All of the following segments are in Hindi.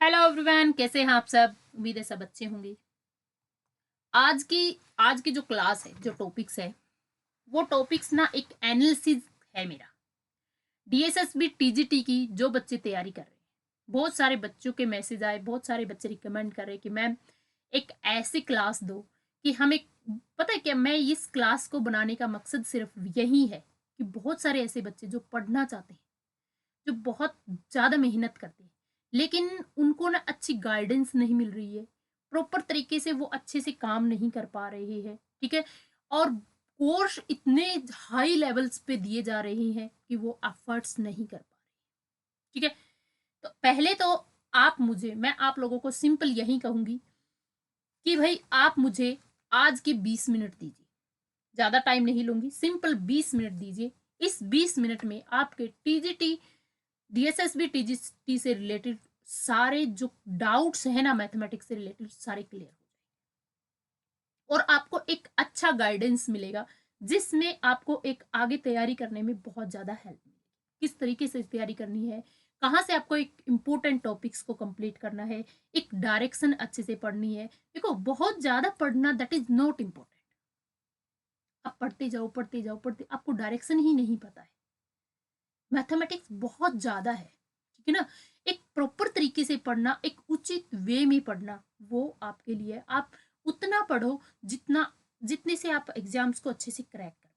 हेलो एवरीवन, कैसे हैं आप सब। उम्मीद है सब अच्छे होंगे। आज की जो क्लास है, जो टॉपिक्स है, वो टॉपिक्स ना एक एनालिसिस है मेरा। डीएसएसबी टीजीटी की जो बच्चे तैयारी कर रहे हैं, बहुत सारे बच्चों के मैसेज आए, बहुत सारे बच्चे रिकमेंड कर रहे हैं कि मैम एक ऐसी क्लास दो कि हम एक, पता है क्या, मैं इस क्लास को बनाने का मकसद सिर्फ यही है कि बहुत सारे ऐसे बच्चे जो पढ़ना चाहते हैं, जो बहुत ज़्यादा मेहनत करते हैं, लेकिन उनको ना अच्छी गाइडेंस नहीं मिल रही है, प्रॉपर तरीके से वो अच्छे से काम नहीं कर पा रहे हैं, ठीक है। और कोर्स इतने हाई लेवल्स पे दिए जा रहे हैं कि वो एफर्ट्स नहीं कर पा रहे, ठीक है। तो पहले तो मैं आप लोगों को सिंपल यही कहूंगी कि भाई आप मुझे आज के 20 मिनट दीजिए, ज़्यादा टाइम नहीं लूंगी, सिंपल 20 मिनट दीजिए। इस 20 मिनट में आपके टीजीटी डीएसएसबी टीजीटी से रिलेटेड सारे जो डाउट्स है ना, मैथमेटिक्स से रिलेटेड, सारे क्लियर हो जाए और आपको एक अच्छा गाइडेंस मिलेगा, जिसमें आपको एक आगे तैयारी करने में बहुत ज़्यादा हेल्प मिलेगी। किस तरीके से तैयारी करनी है, कहाँ से आपको एक इम्पोर्टेंट टॉपिक्स को कंप्लीट करना है, एक डायरेक्शन अच्छे से पढ़नी है। देखो, बहुत ज़्यादा पढ़ना दैट इज नॉट इम्पोर्टेंट। आप पढ़ते जाओ पढ़ते जाओ पढ़ते, आपको डायरेक्शन ही नहीं पता है। मैथमेटिक्स बहुत ज़्यादा है, ठीक है ना। एक प्रॉपर तरीके से पढ़ना, एक उचित वे में पढ़ना, वो आपके लिए, आप उतना पढ़ो जितने से आप एग्जाम्स को अच्छे से क्रैक कर पाओ।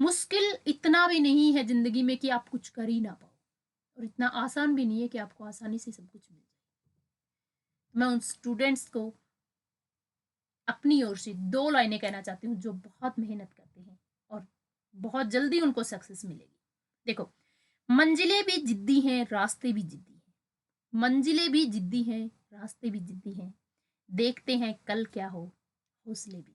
मुश्किल इतना भी नहीं है जिंदगी में कि आप कुछ कर ही ना पाओ, और इतना आसान भी नहीं है कि आपको आसानी से सब कुछ मिल जाए। मैं उन स्टूडेंट्स को अपनी ओर से 2 लाइनें कहना चाहती हूँ जो बहुत मेहनत करते हैं और बहुत जल्दी उनको सक्सेस मिलेगी। देखो, मंजिलें भी जिद्दी हैं, रास्ते भी जिद्दी हैं। मंजिलें भी जिद्दी हैं, रास्ते भी जिद्दी हैं। देखते हैं कल क्या हो, हौसले भी जिद्दी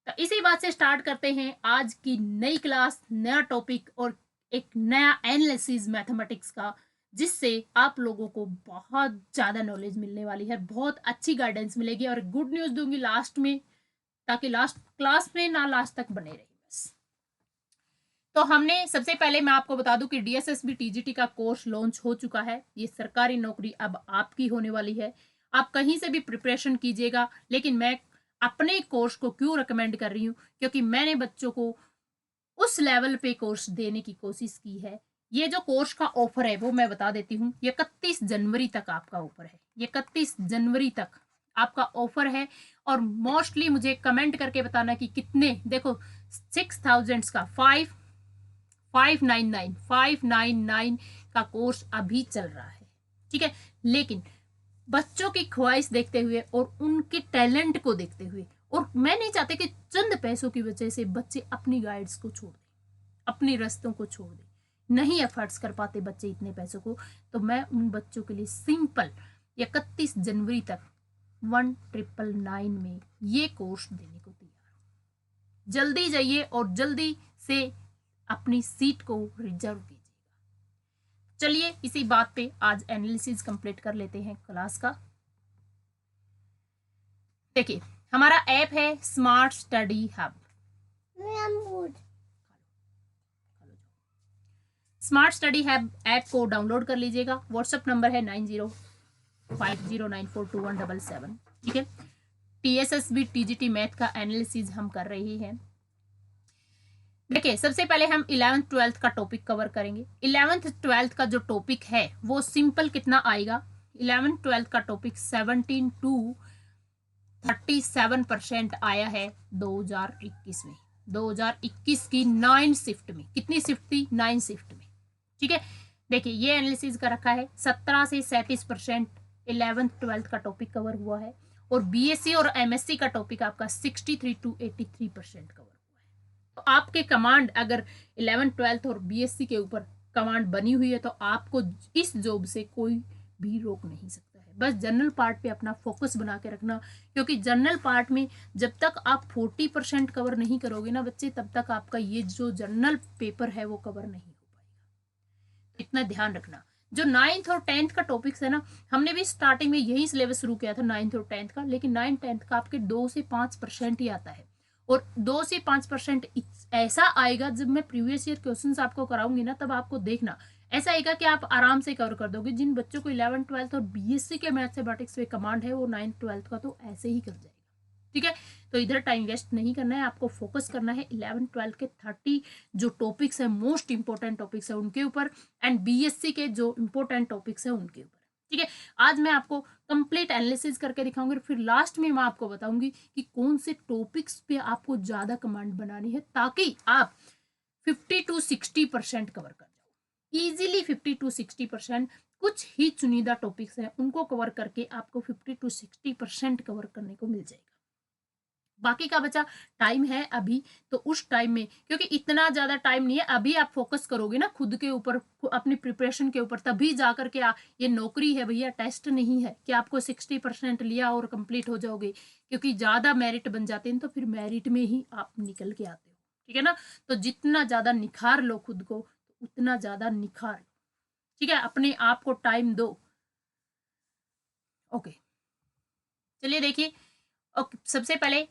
हैं। तो इसी बात से स्टार्ट करते हैं आज की नई क्लास, नया टॉपिक और एक नया एनालिसिस मैथमेटिक्स का, जिससे आप लोगों को बहुत ज़्यादा नॉलेज मिलने वाली है, बहुत अच्छी गाइडेंस मिलेगी और गुड न्यूज़ दूंगी लास्ट में, ताकि लास्ट क्लास में ना लास्ट तक बने रही बस। तो हमने सबसे पहले मैं आपको बता दूं कि डीएसएसबी टीजीटी का कोर्स लॉन्च हो चुका है। ये सरकारी नौकरी अब आपकी होने वाली है। आप कहीं से भी प्रिपरेशन कीजिएगा, लेकिन मैं अपने कोर्स को क्यों रिकमेंड कर रही हूँ, क्योंकि मैंने बच्चों को उस लेवल पे कोर्स देने की कोशिश की है। ये जो कोर्स का ऑफर है वो मैं बता देती हूँ, ये 31 जनवरी तक आपका ऑफर है। ये 31 जनवरी तक आपका ऑफर है। और मोस्टली मुझे कमेंट करके बताना कि कितने, देखो 6000 का 599 का कोर्स अभी चल रहा है, ठीक है। लेकिन बच्चों की ख्वाहिश देखते हुए और उनके टैलेंट को देखते हुए, और मैं नहीं चाहती कि चंद पैसों की वजह से बच्चे अपनी गाइड्स को छोड़ दें, अपने रास्तों को छोड़ दें। नहीं एफर्ट्स कर पाते बच्चे इतने पैसों को, तो मैं उन बच्चों के लिए सिंपल 31 जनवरी तक 1999 में ये कोर्स देने को तैयार हूँ। जल्दी जाइए और जल्दी से अपनी सीट को रिजर्व कीजिएगा। चलिए इसी बात पे आज एनालिसिस कंप्लीट कर लेते हैं क्लास का। देखिए, हमारा ऐप है smart study hub. Smart study hub app को डाउनलोड कर लीजिएगा। व्हाट्सएप नंबर है 9050942177, ठीक है। टीएसएसबी टीजीटी मैथ का एनालिसिस हम कर रहे हैं। देखिए, सबसे पहले हम 11th-12th का टॉपिक कवर करेंगे। 11th-12th का जो टॉपिक है वो सिंपल कितना आएगा, 11th-12th का टॉपिक 17 to 37% आया है 2021 में। 2021 की 9 शिफ्ट में, कितनी शिफ्ट थी, 9 शिफ्ट में, ठीक है। देखिए, ये एनालिसिस का रखा है 17 से 37% 11th-12th का टॉपिक कवर हुआ है। और बीएससी और एमएससी का टॉपिक आपका 63 to 83% कवर हुआ है। तो आपके कमांड अगर 11th-12th और बीएससी के ऊपर कमांड बनी हुई है, तो आपको इस जॉब से कोई भी रोक नहीं सकता है। बस जनरल पार्ट पे अपना फोकस बना के रखना, क्योंकि जनरल पार्ट में जब तक आप 40% कवर नहीं करोगे ना बच्चे, तब तक आपका ये जो जनरल पेपर है वो कवर नहीं हो पाएगा। इतना ध्यान रखना। जो 9th और 10th का टॉपिक्स है ना, हमने भी स्टार्टिंग में यही सिलेबस शुरू किया था 9th और 10th का, लेकिन 9th-10th का आपके 2 से 5% ही आता है। और 2 से 5% ऐसा आएगा, जब मैं प्रीवियस ईयर क्वेश्चंस आपको कराऊंगी ना, तब आपको देखना ऐसा आएगा कि आप आराम से कवर कर दोगे। जिन बच्चों को 11th 12th और बीएससी के मैथमेटिक्स में कमांड है वो 9th 12th का तो ऐसे ही कर जाएगा। ठीक है, तो इधर टाइम वेस्ट नहीं करना है, आपको फोकस करना है 11th 12th के 30 जो टॉपिक्स है, मोस्ट इंपॉर्टेंट टॉपिक्स है उनके ऊपर, एंड बीएससी के जो इंपॉर्टेंट टॉपिक्स है उनके ऊपर। ठीक है, आज मैं आपको कंप्लीट एनालिसिस करके दिखाऊंगी, फिर लास्ट में मैं आपको बताऊंगी कि कौन से टॉपिक्स पे आपको ज्यादा कमांड बनानी है ताकि आप 50 to 60% कवर कर जाओ इजीली। 50 to 60%, कुछ ही चुनिंदा टॉपिक्स हैं उनको कवर करके आपको 50 to 60% कवर करने को मिल जाएगा। बाकी का बचा टाइम है अभी, तो उस टाइम में, क्योंकि इतना ज्यादा टाइम नहीं है, अभी आप फोकस करोगे ना खुद के ऊपर, अपनी प्रिपरेशन के ऊपर, तभी जाकर के ये नौकरी है भैया, टेस्ट नहीं है कि आपको 60% लिया और कंप्लीट हो जाओगे, क्योंकि ज्यादा मेरिट बन जाते हैं तो फिर मेरिट में ही आप निकल के आते हो। ठीक है ना, तो जितना ज्यादा निखार लो खुद को उतना ज्यादा निखार लो। ठीक है, अपने आप को टाइम दो। ओके, चलिए देखिए, ओके, सबसे पहले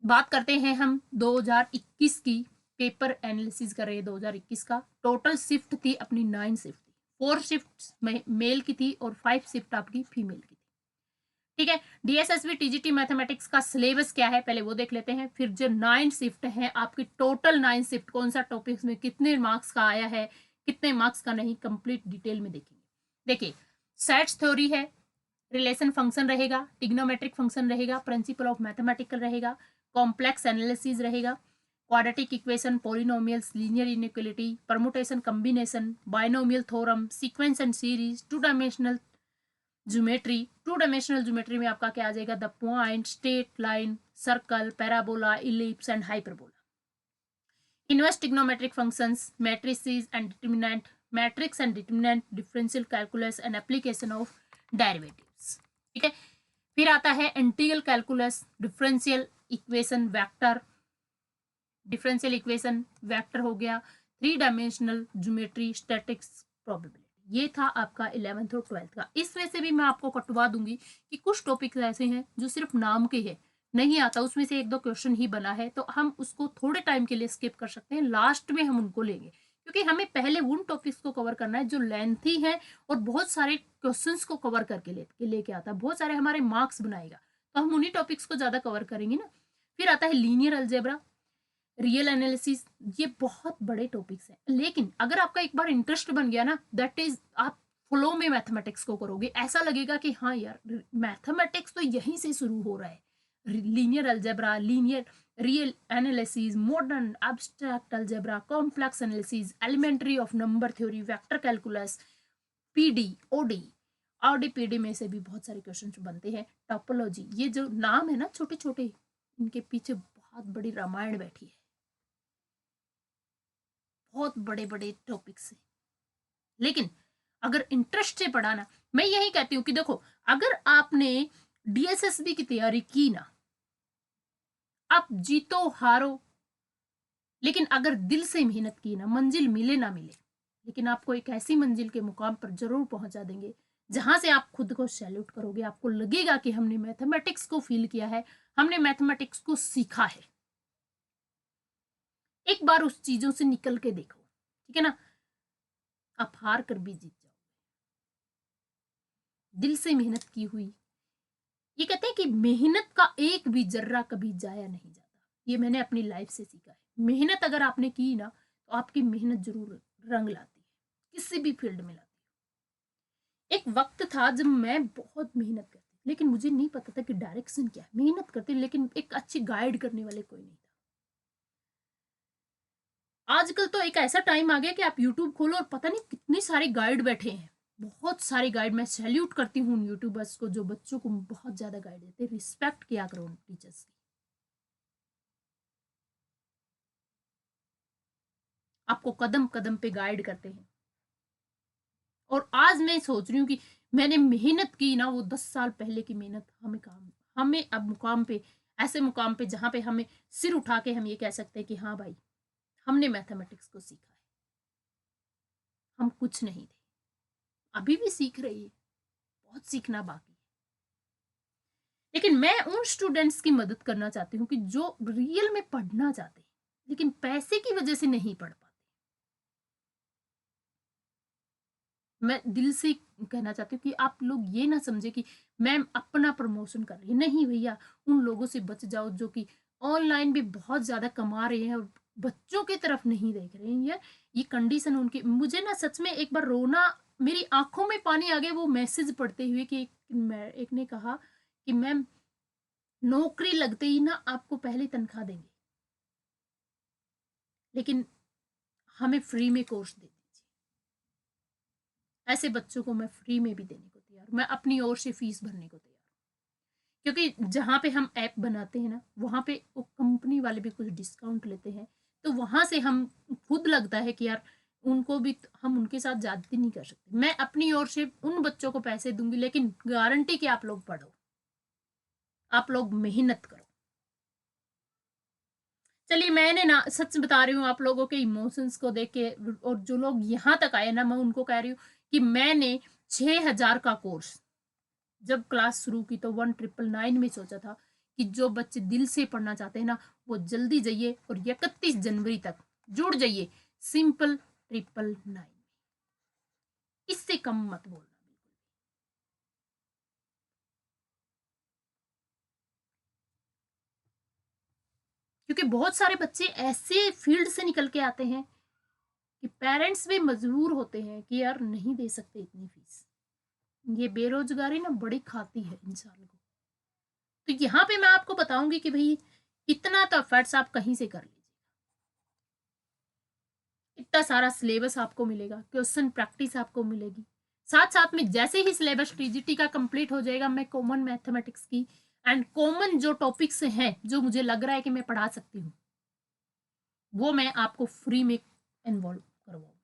बात करते हैं हम 2021 की। पेपर एनालिसिस कर रहे हैं 2021 का। टोटल शिफ्ट थी अपनी 9 शिफ्ट थी, 4 शिफ्ट मेल की थी और 5 शिफ्ट आपकी फीमेल की थी। ठीक है, डीएसएसबी टीजीटी मैथमेटिक्स का सिलेबस क्या है पहले वो देख लेते हैं, फिर जो 9 शिफ्ट है आपकी, टोटल 9 शिफ्ट कौन सा टॉपिक्स में कितने मार्क्स का आया है, कितने मार्क्स का नहीं, कंप्लीट डिटेल में देखेंगे। देखिए, सेट्स थ्योरी है, रिलेशन फंक्शन रहेगा, टिग्नोमेट्रिक फंक्शन रहेगा, प्रिंसिपल ऑफ मैथमेटिकल रहेगा, कॉम्प्लेक्स एनालिसिस रहेगा, quadratic equation, polynomials, linear inequality, permutation combination, binomial theorem, sequence and series, two dimensional geometry. Two dimensional geometry में आपका क्या आ जाएगा, the point, straight line, circle, parabola, ellipse and hyperbola. Inverse trigonometric functions, matrices and determinant, matrix and determinant, differential calculus and application of derivatives. ठीक है, फिर आता है integral calculus, differential equation vector, differential equation vector हो गया, 3 डायमेंशनल ज्योमेट्री, स्टैटिक्स, प्रोबेबिलिटी। ये था आपका 11th और 12th का। इसमें से भी मैं आपको कटवा दूंगी कि कुछ टॉपिक्स ऐसे हैं जो सिर्फ नाम के हैं, नहीं आता, उसमें से 1-2 क्वेश्चन ही बना है, तो हम उसको थोड़े टाइम के लिए स्किप कर सकते हैं, लास्ट में हम उनको लेंगे, क्योंकि हमें पहले उन टॉपिक्स को कवर करना है जो लेंथी है और बहुत सारे क्वेश्चंस को कवर करके लेके आता है, बहुत सारे हमारे मार्क्स बनाएगा, तो हम उन्हीं टॉपिक्स को ज्यादा कवर करेंगे ना। फिर आता है लीनियर अलजेब्रा, रियल एनालिसिस, ये बहुत बड़े टॉपिक्स हैं, लेकिन अगर आपका एक बार इंटरेस्ट बन गया ना, दैट इज आप फ्लो में मैथमेटिक्स को करोगे, ऐसा लगेगा कि हाँ यार मैथमेटिक्स तो यहीं से शुरू हो रहा है। Linear algebra, linear real analysis, modern abstract algebra, complex analysis, elementary of number theory, vector calculus, PD, OD, OD PD में से भी बहुत सारे क्वेश्चन बनते हैं। टोपोलॉजी, ये जो नाम है ना छोटे छोटे, इनके पीछे बहुत बड़ी रामायण बैठी है, बहुत बड़े बड़े टॉपिक्स हैं, लेकिन अगर इंटरेस्ट से पढ़ा ना, मैं यही कहती हूँ कि देखो, अगर आपने डीएसएसबी की तैयारी की ना, आप जीतो हारो, लेकिन अगर दिल से मेहनत की ना, मंजिल मिले ना मिले, लेकिन आपको एक ऐसी मंजिल के मुकाम पर जरूर पहुंचा देंगे जहां से आप खुद को सैल्यूट करोगे, आपको लगेगा कि हमने मैथमेटिक्स को फील किया है, हमने मैथमेटिक्स को सीखा है। एक बार उस चीजों से निकल के देखो, ठीक है ना, आप हार कर भी जीत जाओ। दिल से मेहनत की हुई, ये कहते हैं कि मेहनत का एक भी जर्रा कभी जाया नहीं जाता, ये मैंने अपनी लाइफ से सीखा है। मेहनत अगर आपने की ना, तो आपकी मेहनत जरूर रंग लाती है, किसी भी फील्ड में लाती है। एक वक्त था जब मैं बहुत मेहनत करती, लेकिन मुझे नहीं पता था कि डायरेक्शन क्या है। मेहनत करती लेकिन एक अच्छी गाइड करने वाले कोई नहीं था। आजकल तो एक ऐसा टाइम आ गया कि आप यूट्यूब खोलो और पता नहीं कितने सारे गाइड बैठे हैं, बहुत सारे गाइड। मैं सैल्यूट करती हूँ उन यूट्यूबर्स को जो बच्चों को बहुत ज्यादा गाइड देते हैं। रिस्पेक्ट किया करो उन टीचर्स की, आपको कदम कदम पे गाइड करते हैं। और आज मैं सोच रही हूँ कि मैंने मेहनत की ना, वो 10 साल पहले की मेहनत हमें अब मुकाम पे, ऐसे मुकाम पे जहाँ पे हमें सिर उठा के हम ये कह सकते हैं कि हाँ भाई, हमने मैथमेटिक्स को सीखा है। हम कुछ नहीं थे, अभी भी सीख रही है, बहुत सीखना बाकी है। लेकिन मैं उन स्टूडेंट्स की मदद करना चाहती हूँ कि जो रियल में पढ़ना चाहते हैं लेकिन पैसे की वजह से नहीं पढ़ पाते। मैं दिल से कहना चाहती हूँ कि आप लोग ये ना समझे कि मैम अपना प्रमोशन कर रही है। नहीं भैया, उन लोगों से बच जाओ जो कि ऑनलाइन भी बहुत ज़्यादा कमा रहे हैं और बच्चों की तरफ नहीं देख रहे हैं। ये कंडीशन उनकी, मुझे ना सच में एक बार रोना, मेरी आँखों में पानी आ गया वो मैसेज पढ़ते हुए कि एक ने कहा कि मैम नौकरी लगते ही ना आपको पहले तनख्वाह देंगे, लेकिन हमें फ्री में कोर्स दे दीजिए। ऐसे बच्चों को मैं फ्री में भी देने को तैयार हूँ, मैं अपनी ओर से फीस भरने को तैयार हूँ। क्योंकि जहाँ पे हम ऐप बनाते हैं ना, वहाँ पे वो कंपनी वाले भी कुछ डिस्काउंट लेते हैं, तो वहाँ से हम खुद लगता है कि यार उनको भी हम उनके साथ ज्यादती नहीं कर सकते। मैं अपनी ओर से उन बच्चों को पैसे दूंगी, लेकिन गारंटी कि आप लोग पढ़ो, आप लोग मेहनत करो। चलिए, मैंने ना सच बता रही हूँ, आप लोगों के इमोशंस को देख के, और जो लोग यहाँ तक आए ना, मैं उनको कह रही हूँ कि मैंने 6,000 का कोर्स जब क्लास शुरू की तो 1999 में सोचा था कि जो बच्चे दिल से पढ़ना चाहते हैं ना, वो जल्दी जाइए और 31 जनवरी तक जुड़ जाइए सिंपल 999। इससे कम मत बोलना। क्योंकि बहुत सारे बच्चे ऐसे फील्ड से निकल के आते हैं कि पेरेंट्स भी मजबूर होते हैं कि यार नहीं दे सकते इतनी फीस। ये बेरोजगारी ना बड़ी खाती है इंसान को। तो यहाँ पे मैं आपको बताऊंगी कि भाई इतना तो एफर्ट्स आप कहीं से कर लीजिए। इतना सारा सिलेबस आपको मिलेगा, क्वेश्चन प्रैक्टिस आपको मिलेगी, साथ साथ में जैसे ही सिलेबस टीजीटी का कंप्लीट हो जाएगा, मैं कॉमन मैथमेटिक्स की एंड कॉमन जो टॉपिक्स हैं जो मुझे लग रहा है कि मैं पढ़ा सकती हूँ, वो मैं आपको फ्री में इन्वॉल्व करवाऊंगी।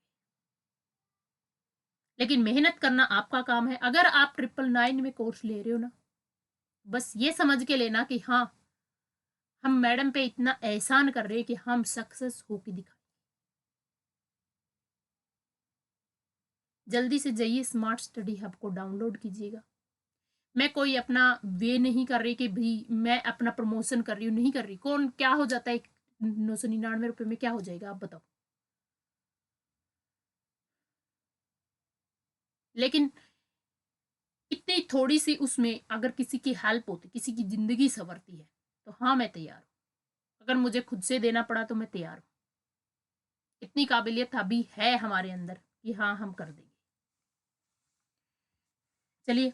लेकिन मेहनत करना आपका काम है। अगर आप 999 में कोर्स ले रहे हो ना, बस ये समझ के लेना कि हाँ, हम मैडम पे इतना एहसान कर रहे हैं कि हम सक्सेस होके दिखाएं। जल्दी से जाइए, स्मार्ट स्टडी हब को डाउनलोड कीजिएगा। मैं कोई अपना वे नहीं कर रही कि भाई मैं अपना प्रमोशन कर रही हूँ, नहीं कर रही। कौन क्या हो जाता है 999 रुपए में, क्या हो जाएगा आप बताओ। लेकिन इतनी थोड़ी सी उसमें अगर किसी की हेल्प होती, किसी की जिंदगी संवरती है, तो हाँ मैं तैयार हूँ। अगर मुझे खुद से देना पड़ा तो मैं तैयार हूँ। इतनी काबिलियत अभी है हमारे अंदर कि हाँ हम कर देंगे। चलिए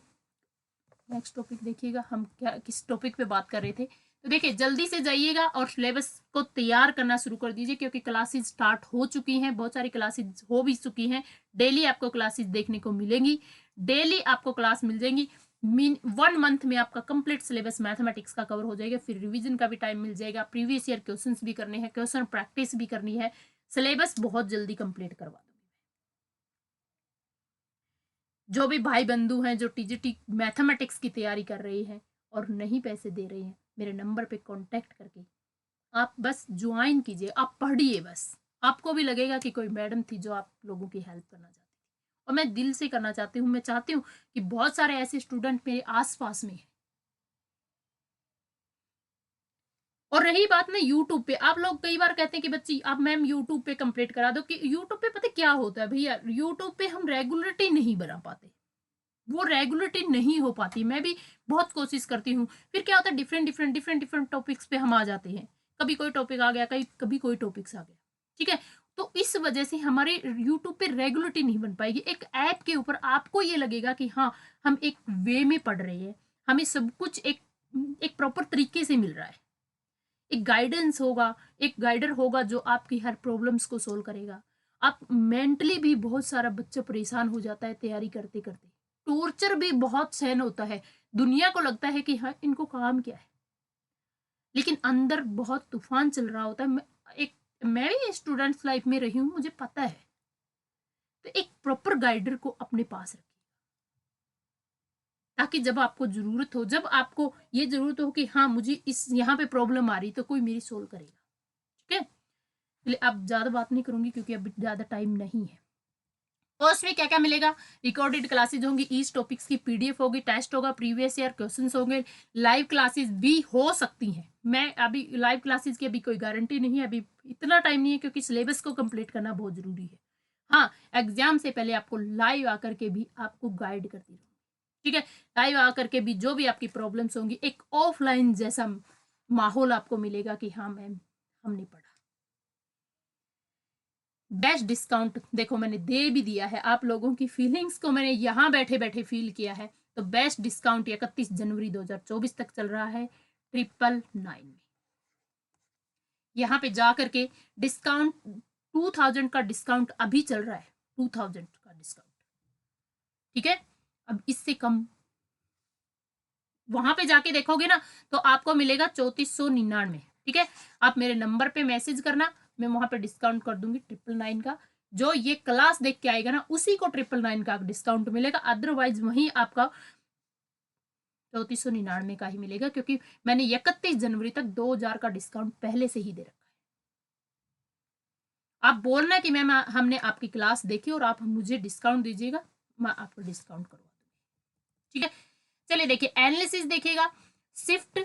नेक्स्ट टॉपिक देखिएगा, हम क्या किस टॉपिक पे बात कर रहे थे। तो देखिए, जल्दी से जाइएगा और सिलेबस को तैयार करना शुरू कर दीजिए, क्योंकि क्लासेस स्टार्ट हो चुकी हैं, बहुत सारी क्लासेस हो भी चुकी हैं। डेली आपको क्लासेस देखने को मिलेंगी, डेली आपको क्लास मिल जाएंगी। 1 मंथ में आपका कंप्लीट सिलेबस मैथमेटिक्स का कवर हो जाएगा। फिर रिवीजन का भी टाइम मिल जाएगा, प्रीवियस ईयर क्वेश्चंस भी करने हैं, क्वेश्चन प्रैक्टिस भी करनी है। सिलेबस बहुत जल्दी कंप्लीट करवा दूंगी। जो भी भाई बंधु हैं जो टीजीटी मैथमेटिक्स की तैयारी कर रहे हैं और नहीं पैसे दे रहे हैं, मेरे नंबर पे कांटेक्ट करके आप बस ज्वाइन कीजिए, आप पढ़िए बस। आपको भी लगेगा कि कोई मैडम थी जो आप लोगों की हेल्प करना चाहती थी, और मैं दिल से करना चाहती हूँ। मैं चाहती हूँ कि बहुत सारे ऐसे स्टूडेंट मेरे आसपास में हैं। और रही बात ना यूट्यूब पे, आप लोग कई बार कहते हैं कि बच्ची आप मैम यूट्यूब पे कंप्लीट करा दो, कि यूट्यूब पे पता क्या होता है भैया, यूट्यूब पे हम रेगुलरिटी नहीं बना पाते, वो रेगुलरिटी नहीं हो पाती। मैं भी बहुत कोशिश करती हूँ, फिर क्या होता है डिफरेंट टॉपिक्स पे हम आ जाते हैं। कभी कोई टॉपिक आ गया, कभी कोई टॉपिक्स आ गया, ठीक है। तो इस वजह से हमारे यूट्यूब पे रेगुलरिटी नहीं बन पाएगी। एक ऐप के ऊपर आपको ये लगेगा कि हाँ हम एक वे में पढ़ रहे हैं, हमें सब कुछ एक एक प्रॉपर तरीके से मिल रहा है। एक गाइडेंस होगा, एक गाइडर होगा जो आपकी हर प्रॉब्लम्स को सोल्व करेगा। आप मेंटली भी, बहुत सारा बच्चा परेशान हो जाता है तैयारी करते करते, टॉर्चर भी बहुत सहन होता है। दुनिया को लगता है कि हाँ इनको काम क्या है, लेकिन अंदर बहुत तूफान चल रहा होता है। मैं भी स्टूडेंट्स लाइफ में रही हूँ, मुझे पता है। तो एक प्रॉपर गाइडर को अपने पास रखिए, ताकि जब आपको जरूरत हो, जब आपको ये जरूरत हो कि हाँ मुझे इस यहाँ पे प्रॉब्लम आ रही, तो कोई मेरी सोल्व करेगा, ठीक है। इसलिए अब ज्यादा बात नहीं करूंगी क्योंकि अभी ज्यादा टाइम नहीं है। तो उसमें क्या क्या मिलेगा, रिकॉर्डेड क्लासेज होंगी, ईच टॉपिक्स की पीडीएफ होगी, टेस्ट होगा, प्रीवियस ईयर क्वेश्चंस होंगे, लाइव क्लासेस भी हो सकती हैं। मैं अभी लाइव क्लासेस की अभी कोई गारंटी नहीं है, अभी इतना टाइम नहीं है, क्योंकि सिलेबस को कंप्लीट करना बहुत जरूरी है। हाँ, एग्जाम से पहले आपको लाइव आकर के भी आपको गाइड करती रहूंगी, ठीक है। लाइव आकर के भी जो भी आपकी प्रॉब्लम्स होंगी, एक ऑफलाइन जैसा माहौल आपको मिलेगा कि हाँ मैम हमने पढ़ा। बेस्ट डिस्काउंट देखो मैंने दे भी दिया है, आप लोगों की फीलिंग्स को मैंने यहाँ बैठे बैठे फील किया है। तो बेस्ट डिस्काउंट 31 जनवरी 2024 तक चल रहा है 999 में। यहाँ पे जा करके डिस्काउंट 2000 का डिस्काउंट अभी चल रहा है, 2000 का डिस्काउंट, ठीक है। अब इससे कम वहां पे जाके देखोगे ना तो आपको मिलेगा 3499, ठीक है। आप मेरे नंबर पे मैसेज करना, मैं वहां पे डिस्काउंट कर दूंगी 999 का। जो ये क्लास देख के आएगा ना उसी को 999 का डिस्काउंट मिलेगा, अदरवाइज वहीं आपका 3499 का ही मिलेगा, क्योंकि मैंने 31 जनवरी तक 2000 का डिस्काउंट पहले से ही दे रखा है। आप बोलना कि मैम हमने आपकी क्लास देखी और आप मुझे डिस्काउंट दीजिएगा, मैं आपको डिस्काउंट करवा दूंगी, ठीक है। चलिए देखिए एनालिसिस देखिएगा, शिफ्ट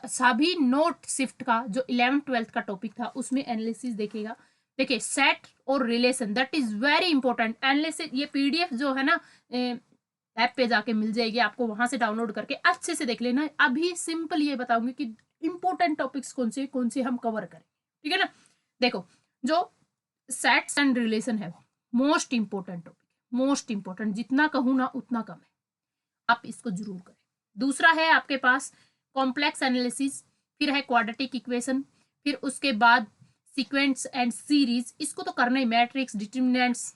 सभी नोट शिफ्ट का जो 11th-12th का टॉपिक था उसमें एनालिसिस देखिएगा। देखिए सेट और relation, that is very important analysis. ये पीडीएफ जो है ना ऐप पे जाके मिल जाएगी आपको, वहां से डाउनलोड करके अच्छे से देख लेना। अभी सिंपल ये बताऊंगी कि इंपॉर्टेंट टॉपिक्स कौन से हम कवर करें, ठीक है ना। देखो जो सेट्स एंड रिलेशन है most important topic, most important, जितना कहूँ ना उतना कम है, आप इसको जरूर करें। दूसरा है आपके पास कॉम्प्लेक्स एनालिसिस, फिर है क्वाड्रेटिक इक्वेशन, फिर उसके बाद सीक्वेंस एंड सीरीज, इसको तो करना ही, मैट्रिक्स, डिटरमिनेंट्स,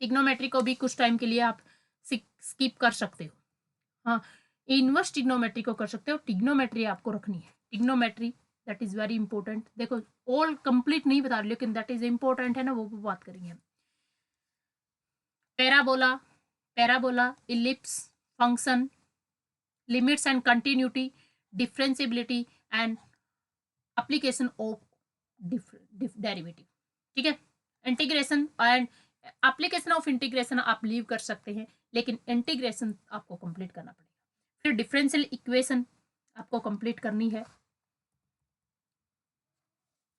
टिग्नोमेट्री को भी कुछ टाइम के लिए आप स्किप कर सकते हो। हाँ, इनवर्स टिग्नोमेट्री को कर सकते हो, टिग्नोमेट्री आपको रखनी है, trigonometry that is very important. देखो ऑल कंप्लीट नहीं बता रही लेकिन दैट इज इंपॉर्टेंट है ना, वो बात करेंगे हम। Parabola, parabola, ellipse, function, limits and continuity, differentiability and application of derivative, ठीक है। Integration and application of integration आप लीव कर सकते हैं, लेकिन इंटीग्रेशन आपको कंप्लीट करना पड़ेगा। फिर डिफरेंशियल इक्वेशन आपको कंप्लीट करनी है,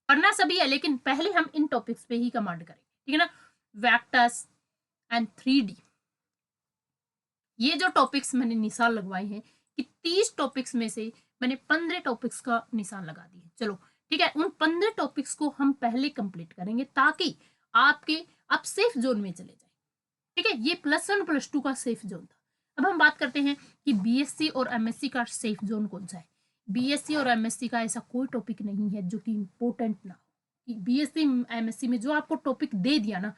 करना सभी है लेकिन पहले हम इन टॉपिक्स पे ही कमांड करेंगे, ठीक है ना। वेक्टर्स एंड 3D, ये जो टॉपिक्स मैंने निशान लगवाए हैं कि 30 टॉपिक्स में से मैंने 15 टॉपिक्स का निशान लगा दिए। चलो ठीक है, उन 15 टॉपिक्स को हम पहले कंप्लीट करेंगे ताकि आपके आप सेफ जोन में चले जाए, ठीक है। ये +1 +2 का सेफ जोन था। अब हम बात करते हैं कि बीएससी और एमएससी का सेफ जोन कौन सा है। बीएससी और एमएससी का ऐसा कोई टॉपिक नहीं है जो कि इंपॉर्टेंट ना हो। बीएससी एमएससी में जो आपको टॉपिक दे दिया ना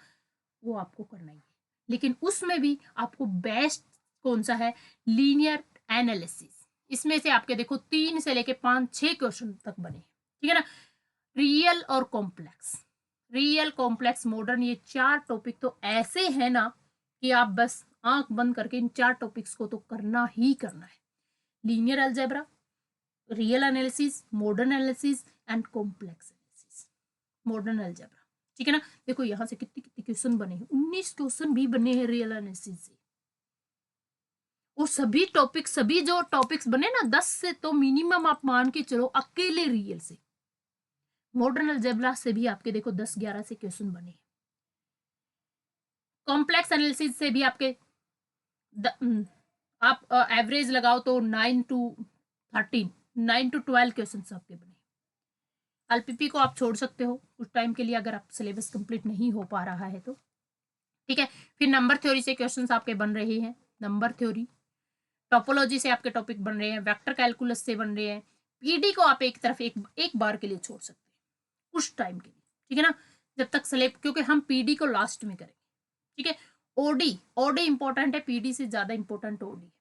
वो आपको करना ही है, लेकिन उसमें भी आपको बेस्ट कौन सा है, लीनियर एनालिसिस। इसमें से आपके देखो 3 से लेके 5-6 क्वेश्चन तक बने, ठीक है ना। रियल और कॉम्प्लेक्स, रियल कॉम्प्लेक्स मॉडर्न, ये 4 टॉपिक तो ऐसे हैं ना कि आप बस आंख बंद करके इन 4 टॉपिक्स को तो करना ही करना है। Linear algebra, real analysis, modern analysis and complex analysis. Modern algebra, ठीक है ना। देखो यहाँ से कितने कितने क्वेश्चन बने हैं, 19 क्वेश्चन भी बने हैं रियल एनालिसिस से। वो सभी जो टॉपिक्स बने ना 10 से तो मिनिमम आप मान के चलो अकेले रियल से। मॉडर्न अलजेब्रा से भी आपके देखो 10-11 से क्वेश्चन बने। कॉम्प्लेक्स एनालिसिस से भी आपके आप एवरेज लगाओ तो 9 to 13, 9 to 12 क्वेश्चन आपके बने। एलपीपी को आप छोड़ सकते हो कुछ टाइम के लिए अगर आप सिलेबस कंप्लीट नहीं हो पा रहा है तो, ठीक है। फिर नंबर थ्योरी से क्वेश्चंस आपके बन रहे हैं, नंबर थ्योरी, टोपोलॉजी से आपके टॉपिक बन रहे हैं, वेक्टर कैलकुलस से बन रहे हैं। पीडी को आप एक तरफ एक बार के लिए छोड़ सकते हैं कुछ टाइम के लिए, ठीक है ना, जब तक सिलेबस, क्योंकि हम पीडी को लास्ट में करेंगे, ठीक है। ओडी, ओडी इंपॉर्टेंट है, पीडी से ज्यादा इंपॉर्टेंट ओडी है,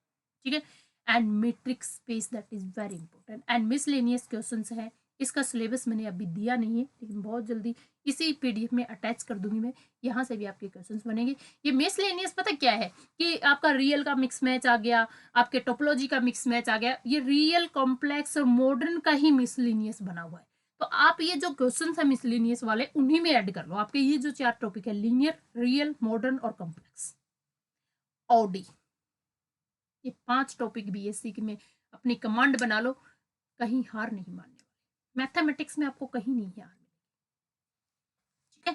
ठीक है। And matrix space that is very important and miscellaneous questions है। इसका सिलेबस मैंने अभी दिया नहीं है लेकिन बहुत जल्दी इसी पीडीएफ में अटैच कर दूंगी मैं, यहाँ से भी आपके क्वेश्चंस बनेंगे। ये मिसलेनियस पता क्या है कि आपका रियल का मिक्स मैच आ गया, आपके टोपोलॉजी का मिक्स मैच आ गया, ये रियल कॉम्प्लेक्स और मॉडर्न का ही मिसलेनियस बना हुआ है। तो आप ये जो क्वेश्चन है मिसलेनियस वाले उन्हीं में ऐड कर लो। आपके ये जो 4 टॉपिक है, लीनियर, रियल, मॉडर्न और कॉम्प्लेक्स, ओडी, ये 5 टॉपिक बीएससी में अपनी कमांड बना लो, कहीं हार नहीं मानने वाले। मैथमेटिक्स में आपको कहीं नहीं हार, ठीक है।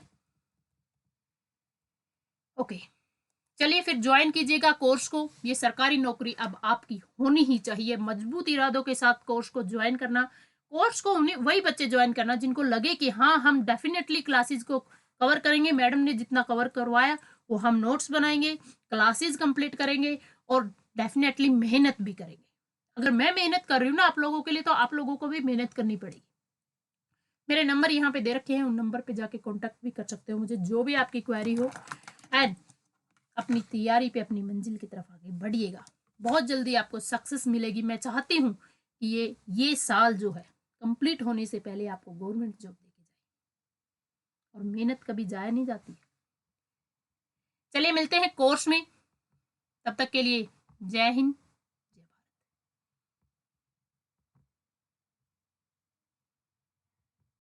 ओके, चलिए फिर ज्वाइन कीजिएगा कोर्स को। ये सरकारी नौकरी अब आपकी होनी ही चाहिए। मजबूत इरादों के साथ कोर्स को ज्वाइन करना। कोर्स को उन्हें वही बच्चे ज्वाइन करना जिनको लगे कि हाँ हम डेफिनेटली क्लासेस को कवर करेंगे, मैडम ने जितना कवर करवाया वो हम नोट्स बनाएंगे, क्लासेस कंप्लीट करेंगे और डेफिनेटली मेहनत भी करेंगे। अगर मैं मेहनत कर रही हूँ ना आप लोगों के लिए, तो आप लोगों को भी मेहनत करनी पड़ेगी। मेरे नंबर यहाँ पे दे रखे हैं, उन नंबर पे जाके कांटेक्ट भी कर सकते हो मुझे, जो भी आपकी क्वेरी हो। एंड अपनी तैयारी पे अपनी मंजिल की तरफ आगे बढ़िएगा। बहुत जल्दी आपको सक्सेस मिलेगी। मैं चाहती हूँ कि ये साल जो है कंप्लीट होने से पहले आपको गवर्नमेंट जॉब देके जाए, और मेहनत कभी जाया नहीं जाती। चलिए मिलते हैं कोर्स में, तब तक के लिए जय हिंद,